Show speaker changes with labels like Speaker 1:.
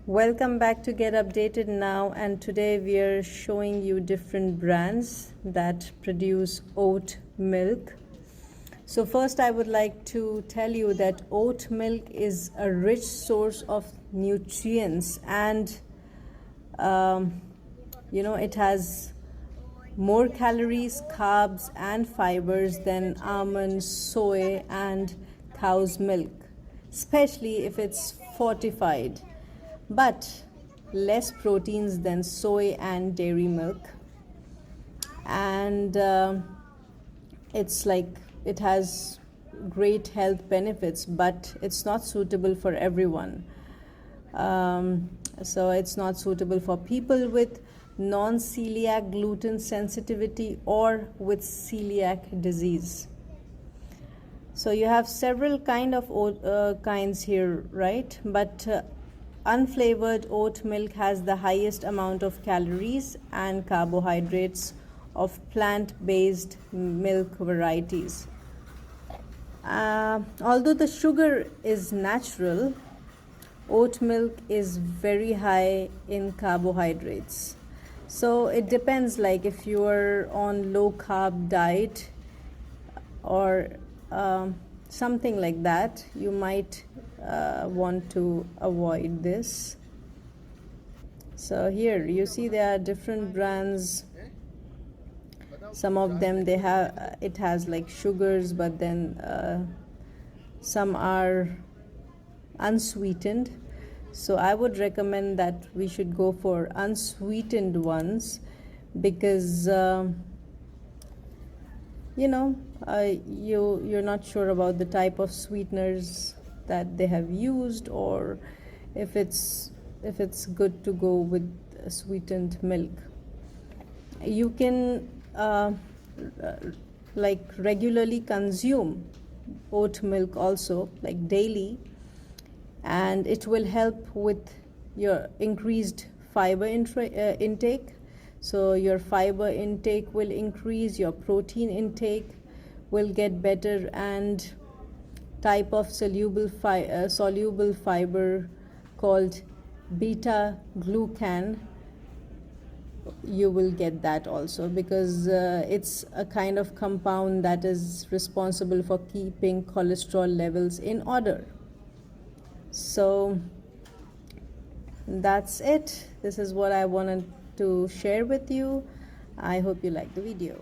Speaker 1: Welcome back to Get Updated Now, and today we are showing you different brands that produce oat milk. So first I would like to tell you that oat milk is a rich source of nutrients and it has more calories, carbs and fibers than almonds, soy and cow's milk, especially if it's fortified, but less proteins than soy and dairy milk. And it has great health benefits, but it's not suitable for everyone. So it's not suitable for people with non-celiac gluten sensitivity or with celiac disease. So you have several kinds here, right? But unflavored oat milk has the highest amount of calories and carbohydrates of plant-based milk varieties. Although the sugar is natural, oat milk is very high in carbohydrates. So it depends, like if you are on low carb diet or something like that, you might want to avoid this. So here you see there are different brands. Some of them it has like sugars, but then some are unsweetened. So I would recommend that we should go for unsweetened ones, because you're not sure about the type of sweeteners that they have used, or if it's good to go with sweetened milk. You can regularly consume oat milk also, like daily, and it will help with your increased fiber intake. So your fiber intake will increase, your protein intake will get better, and type of soluble fiber called beta glucan, you will get that also, because it's a kind of compound that is responsible for keeping cholesterol levels in order. So that's it. This is what I wanted to share with you. I hope you liked the video.